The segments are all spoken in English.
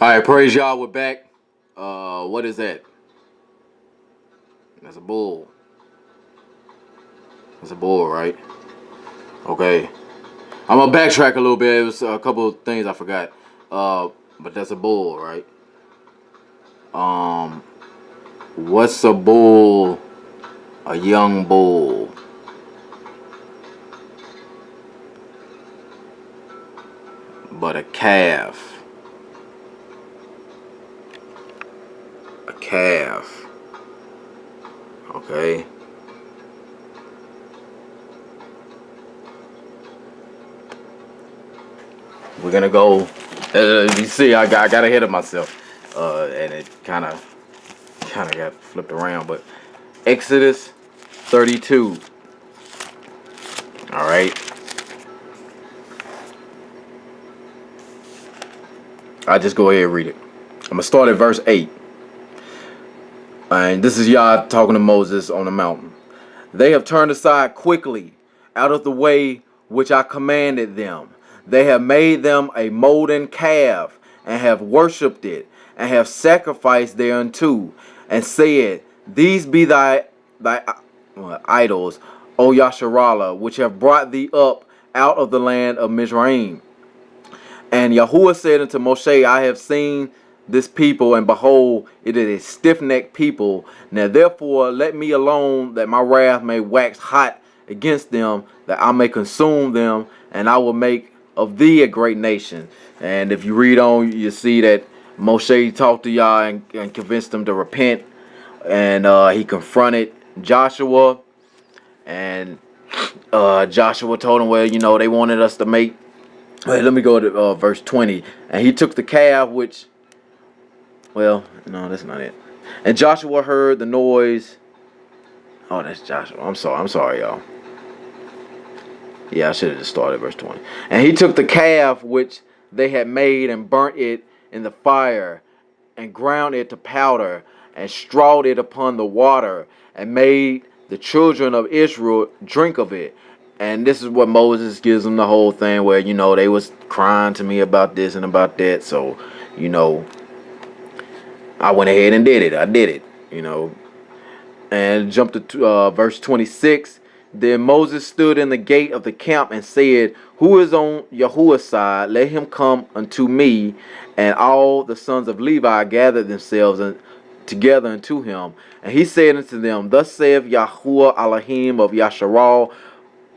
All right, praise y'all. We're back. What is that? That's a bull. That's a bull, right? Okay. I'm gonna backtrack a little bit. It was a couple of things I forgot. But that's a bull, right? What's a bull? A young bull. But a calf. A calf. Okay. We're gonna go. You see, I got ahead of myself, and it kind of got flipped around. But Exodus 32. All right. I just go ahead and read it. I'm gonna start at verse 8. And this is Yah talking to Moses on the mountain. They have turned aside quickly out of the way which I commanded them. They have made them a molten calf, and have worshipped it, and have sacrificed thereunto, and said, These be thy idols, O Yasharallah, which have brought thee up out of the land of Mizraim. And Yahuwah said unto Moshe, I have seen this people, and behold, it is a stiff-necked people. Now therefore let me alone, that my wrath may wax hot against them, that I may consume them, and I will make of thee a great nation. And if you read on, you see that Moshe talked to Yah and convinced them to repent. And he confronted Joshua. And Joshua told him, well, you know, they wanted us to make... Wait, let me go to verse 20. And he took the calf, which... Well, no, that's not it. And Joshua heard the noise. Oh, that's Joshua. I'm sorry, y'all. Yeah, I should have just started verse 20. And he took the calf which they had made, and burnt it in the fire, and ground it to powder, and strawed it upon the water, and made the children of Israel drink of it. And this is what Moses gives them the whole thing, where, you know, they was crying to me about this and about that. So, you know, I went ahead and did it. I did it, you know. And jumped to verse 26. Then Moses stood in the gate of the camp and said, Who is on Yahuwah's side? Let him come unto me. And all the sons of Levi gathered themselves together unto him. And he said unto them, Thus saith Yahuwah Elohim of Yasharal,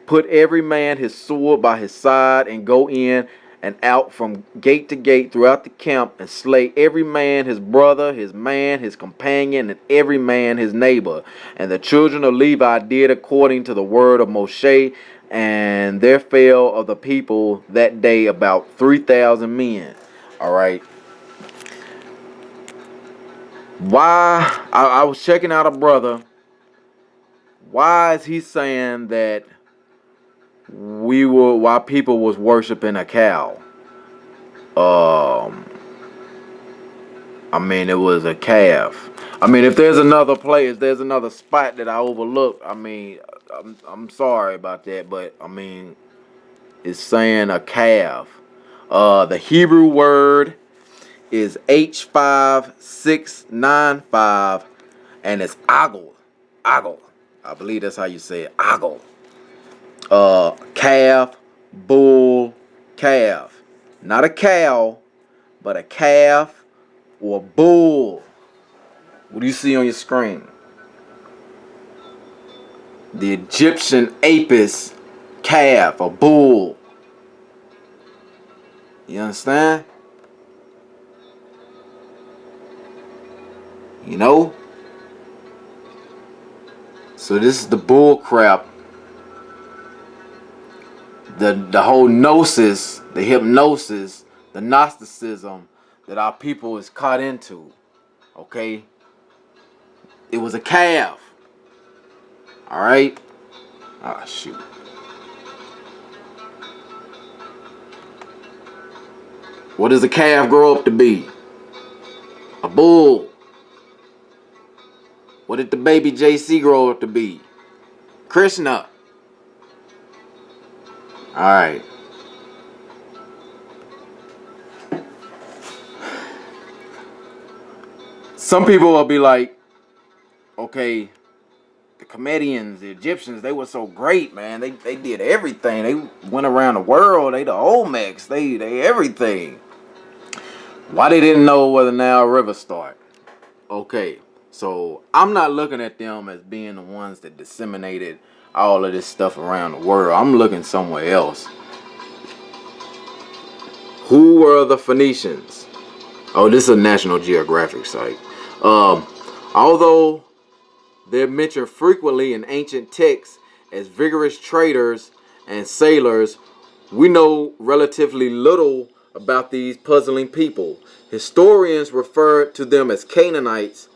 Put every man his sword by his side, and go in and out from gate to gate throughout the camp, and slay every man his brother, his man, his companion, and every man his neighbor. And the children of Levi did according to the word of Moshe, and there fell of the people that day about 3,000 men. All right. Why? I was checking out a brother. Why is he saying that why people was worshiping a cow? I mean, it was a calf. I mean, if there's another place, if there's another spot that I overlooked, I mean, I'm sorry about that, but I mean, it's saying a calf. The Hebrew word is H5695, and it's agle. Agle. I believe that's how you say it. Agle. Calf, bull, calf. Not a cow, but a calf or bull. What do you see on your screen? The Egyptian Apis calf, a bull. You understand? You know? So this is the bull crap. The whole gnosis, the hypnosis, the Gnosticism that our people is caught into. Okay? It was a calf. Alright? Ah, shoot. What does a calf grow up to be? A bull. What did the baby JC grow up to be? Krishna. Alright. some people will be like, okay, the Comedians, the Egyptians, they were so great, man. They did everything. They went around the world. They the Olmecs. They everything. Why they didn't know where the Nile River start? Okay, so I'm not looking at them as being the ones that disseminated all of this stuff around the world. I'm looking somewhere else. Who were the Phoenicians? Oh, this is a National Geographic site. Although they're mentioned frequently in ancient texts as vigorous traders and sailors, we know relatively little about these puzzling people. Historians refer to them as Canaanites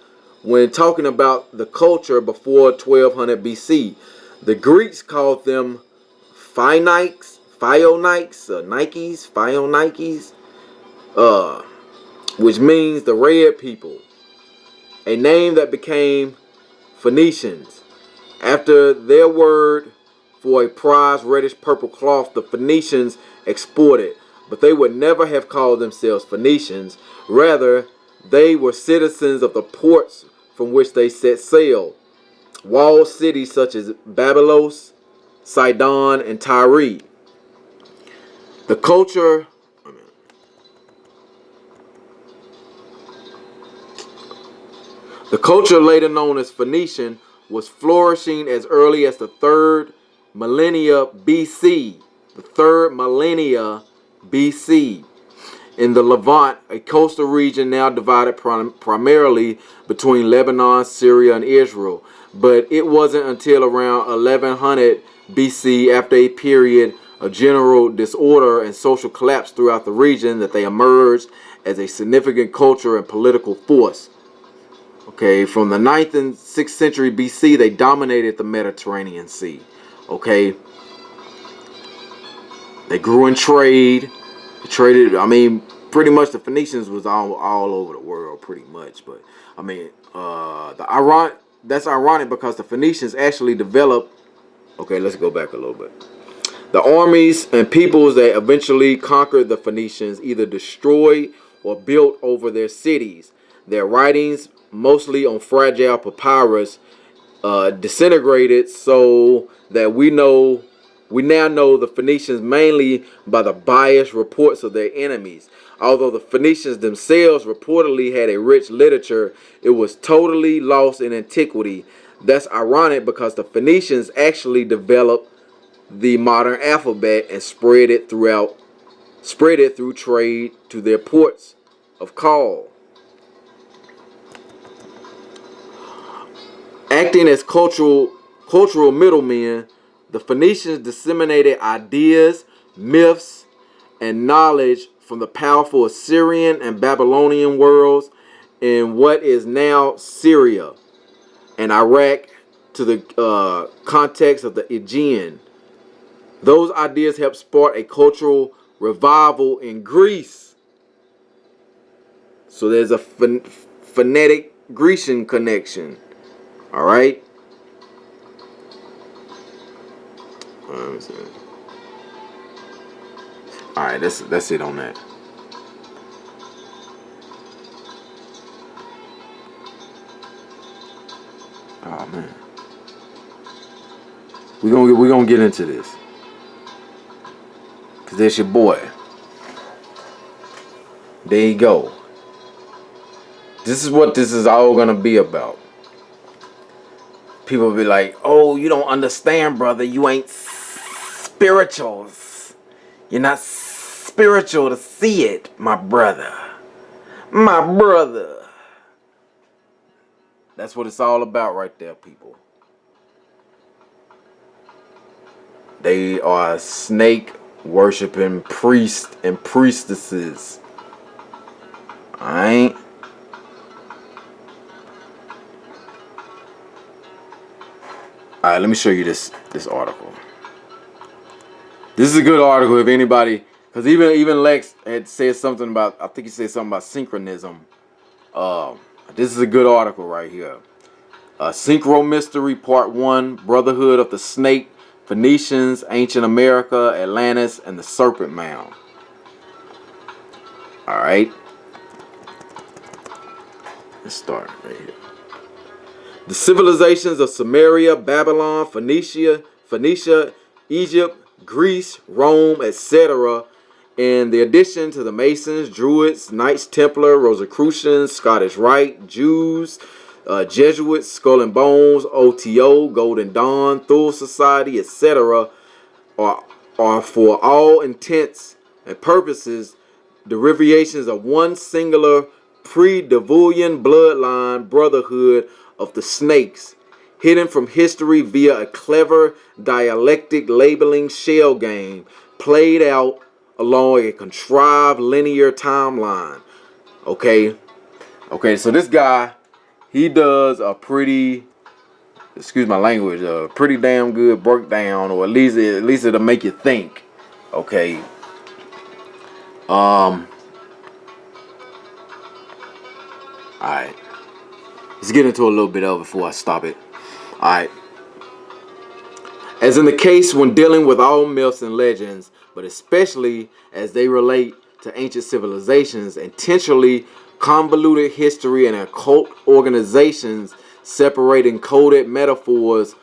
when talking about the culture before 1200 BC. The Greeks called them Phoenics, which means the red people, a name that became Phoenicians after their word for a prized reddish purple cloth the Phoenicians exported. But they would never have called themselves Phoenicians. Rather, they were citizens of the ports from which they set sail, walled cities such as Babylon, Sidon, and Tyre. The culture later known as Phoenician was flourishing as early as the 3rd millennia BC. The 3rd millennia BC. In the Levant, a coastal region now divided primarily between Lebanon, Syria, and Israel. But it wasn't until around 1100 BC, after a period of general disorder and social collapse throughout the region, that they emerged as a significant culture and political force. Okay, from the 9th and 6th century BC, they dominated the Mediterranean Sea. Okay, they grew in trade. They traded, I mean, pretty much the Phoenicians was all over the world, pretty much. But I mean, that's ironic because the Phoenicians actually developed. Okay, let's go back a little bit. The armies and peoples that eventually conquered the Phoenicians either destroyed or built over their cities. Their writings, mostly on fragile papyrus, disintegrated so that we now know the Phoenicians mainly by the biased reports of their enemies. Although the Phoenicians themselves reportedly had a rich literature, it was totally lost in antiquity. That's ironic because the Phoenicians actually developed the modern alphabet and spread it through trade to their ports of call. Acting as cultural middlemen, the Phoenicians disseminated ideas, myths, and knowledge from the powerful Assyrian and Babylonian worlds in what is now Syria and Iraq to the context of the Aegean. Those ideas helped spark a cultural revival in Greece. So there's a phonetic Grecian connection. All right. All right, that's it on that. Oh man, we're gonna get into this because there's your boy. There you go. This is what this is all gonna be about. People will be like, "Oh, you don't understand, brother. You ain't spiritual. You're not spiritual to see it, my brother. My brother." That's what it's all about right there, people. They are snake worshiping priests and priestesses. Alright? Alright, let me show you this article. This is a good article if anybody, because even Lex had said something about, I think he said something about synchronism. This is a good article right here. Synchro Mystery Part 1, Brotherhood of the Snake, Phoenicians, Ancient America, Atlantis, and the Serpent Mound. Alright. Let's start right here. The civilizations of Samaria, Babylon, Phoenicia, Egypt, Greece, Rome, etc. In the addition to the Masons, Druids, Knights Templar, Rosicrucians, Scottish Rite, Jews, Jesuits, Skull and Bones, OTO, Golden Dawn, Thule Society, etc. are for all intents and purposes derivations of one singular pre-Diluvian bloodline brotherhood of the snakes, hidden from history via a clever dialectic labeling shell game played out along a contrived linear timeline. Okay, so this guy, he does a pretty, excuse my language, a pretty damn good breakdown, or at least it'll make you think. Okay. Alright. Let's get into a little bit of it before I stop it. Alright. As in the case when dealing with all myths and legends, but especially as they relate to ancient civilizations, intentionally convoluted history and occult organizations separating coded metaphors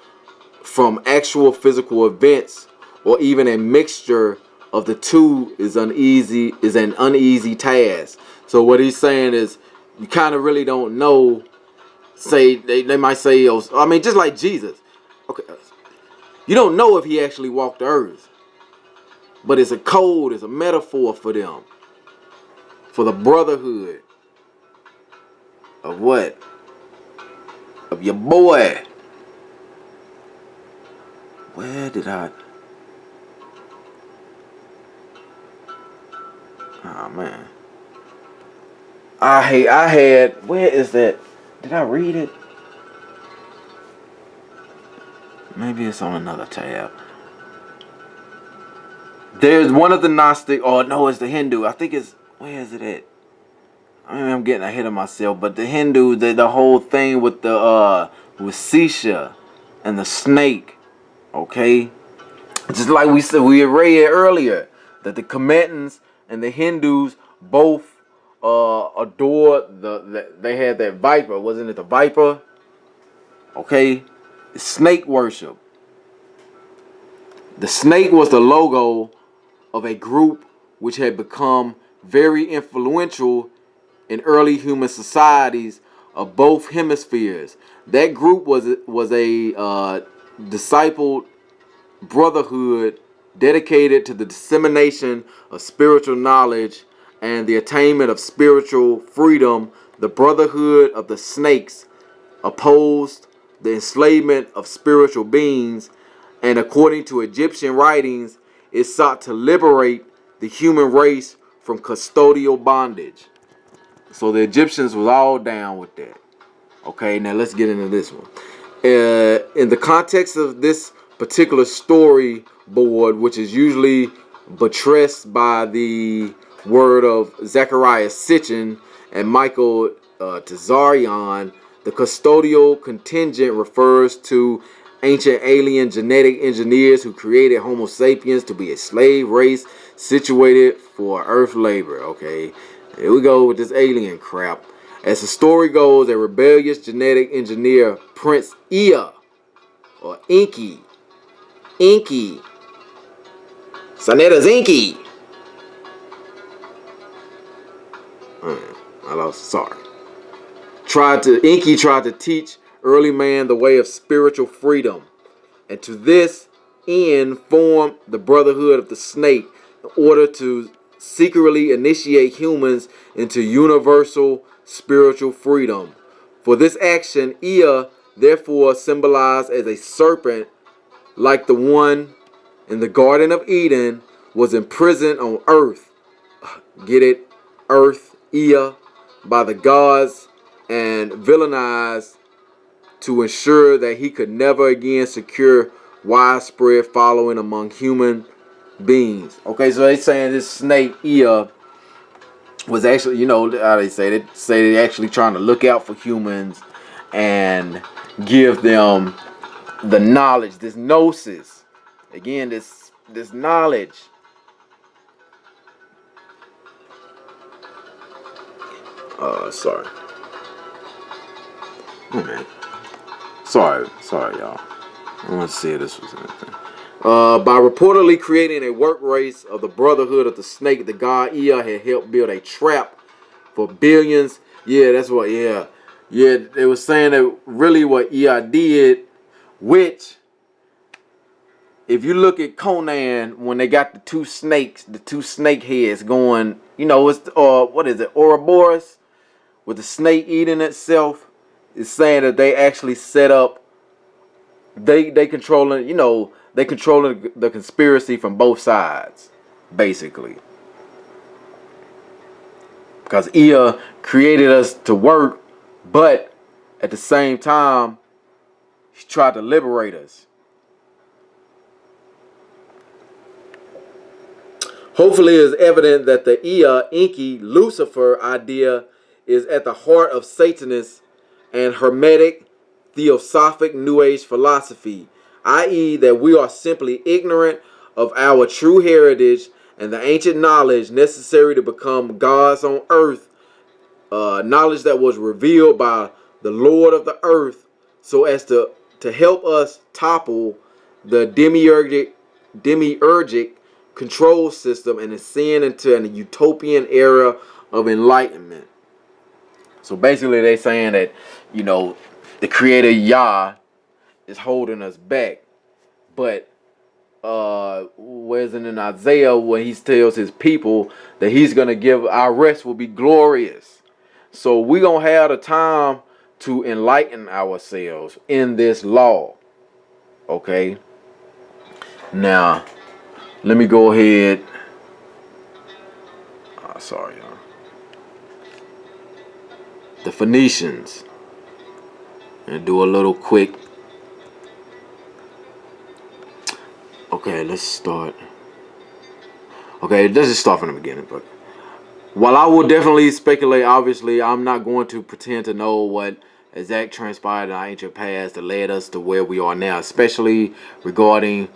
from actual physical events, or even a mixture of the two is an uneasy task. So what he's saying is, you kind of really don't know. Say they might say, I mean, just like Jesus. Okay, you don't know if he actually walked the earth, but it's a code, it's a metaphor for them, for the brotherhood of what? Of your boy. Where did I? Oh man. I had, where is that? Did I read it? Maybe it's on another tab. There's one of the Gnostic, oh no, it's the Hindu. I think it's, where is it at? I mean, I'm getting ahead of myself, but the Hindu, the whole thing with the with Sisha and the snake, okay? Just like we said, we read earlier, that the Commentants and the Hindus both adore they had that viper, wasn't it the viper? Okay, snake worship. The snake was the logo of a group which had become very influential in early human societies of both hemispheres. That group was a discipled brotherhood dedicated to the dissemination of spiritual knowledge and the attainment of spiritual freedom. The Brotherhood of the Snakes opposed the enslavement of spiritual beings, and according to Egyptian writings, it sought to liberate the human race from custodial bondage. So the Egyptians was all down with that. Okay, now let's get into this one. In the context of this particular storyboard, which is usually buttressed by the word of Zechariah Sitchin and Michael Tazarian, the custodial contingent refers to ancient alien genetic engineers who created Homo sapiens to be a slave race situated for earth labor. Okay, here we go with this alien crap. As the story goes, a rebellious genetic engineer, Prince Ea, or Inky, Soneta's Inky. Inky tried to teach early man the way of spiritual freedom, and to this end formed the Brotherhood of the Snake in order to secretly initiate humans into universal spiritual freedom. For this action, Ea therefore symbolized as a serpent, like the one in the Garden of Eden, was imprisoned on earth. Get it? Earth, Ea, by the gods, and villainized to ensure that he could never again secure widespread following among human beings. Okay, so they saying this snake Ea was actually, you know, how they say they actually trying to look out for humans and give them the knowledge, this gnosis. Again, this knowledge. Sorry. Oh man. Sorry, y'all. I want to see if this was anything. By reportedly creating a work race of the Brotherhood of the Snake, the god Ea had helped build a trap for billions. Yeah, that's what. Yeah, they were saying that really what Ea did, which, if you look at Conan, when they got the two snakes, the two snake heads going, you know, it's what is it, Ouroboros, with the snake eating itself. It's saying that they actually set up. They controlling, you know, they controlling the conspiracy from both sides, basically. Because Ea created us to work, but at the same time, he tried to liberate us. Hopefully, it is evident that the Ea, Enki, Lucifer idea is at the heart of Satanist and Hermetic Theosophic New Age philosophy, i.e., that we are simply ignorant of our true heritage and the ancient knowledge necessary to become gods on earth, knowledge that was revealed by the Lord of the earth so as to help us topple the demiurgic control system and ascend into a utopian era of enlightenment. So basically they're saying that, you know, the creator Yah is holding us back. But whereas in Isaiah when he tells his people that he's going to give our rest will be glorious. So we're going to have the time to enlighten ourselves in this law. Okay. Now, let me go ahead. Sorry, y'all. The Phoenicians. And do a little quick. Okay, let's start. Okay, let's just start from the beginning. But while I will definitely speculate, obviously, I'm not going to pretend to know what exact transpired in our ancient past that led us to where we are now, especially regarding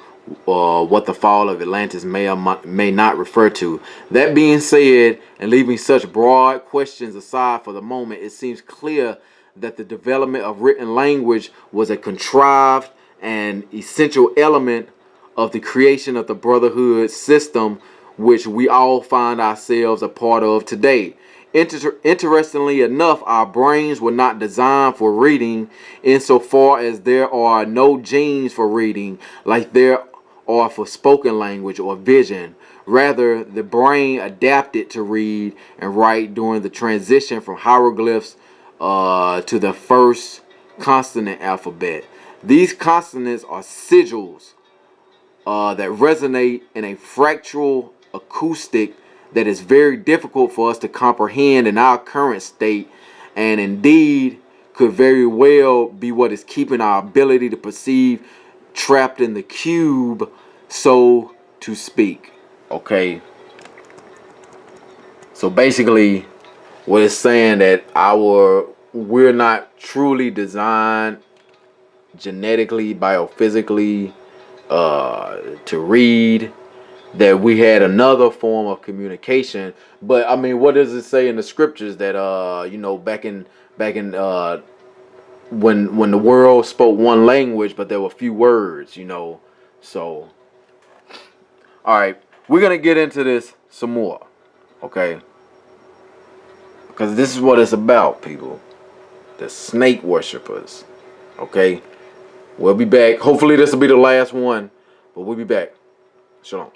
what the fall of Atlantis may or may not refer to. That being said, and leaving such broad questions aside for the moment, it seems clear that the development of written language was a contrived and essential element of the creation of the brotherhood system, which we all find ourselves a part of today. Interestingly enough, our brains were not designed for reading insofar as there are no genes for reading like there are for spoken language or vision. Rather, the brain adapted to read and write during the transition from hieroglyphs to the first consonant alphabet. These consonants are sigils that resonate in a fractal acoustic that is very difficult for us to comprehend in our current state, and indeed could very well be what is keeping our ability to perceive trapped in the cube, so to speak. Okay. So basically, what it's saying that we're not truly designed genetically, biophysically, to read, that we had another form of communication. But I mean, what does it say in the scriptures that you know, back in when the world spoke one language but there were few words, you know. So all right, we're gonna get into this some more, okay? Because this is what it's about, people. The snake worshippers. Okay? We'll be back. Hopefully this will be the last one, but we'll be back. Shalom.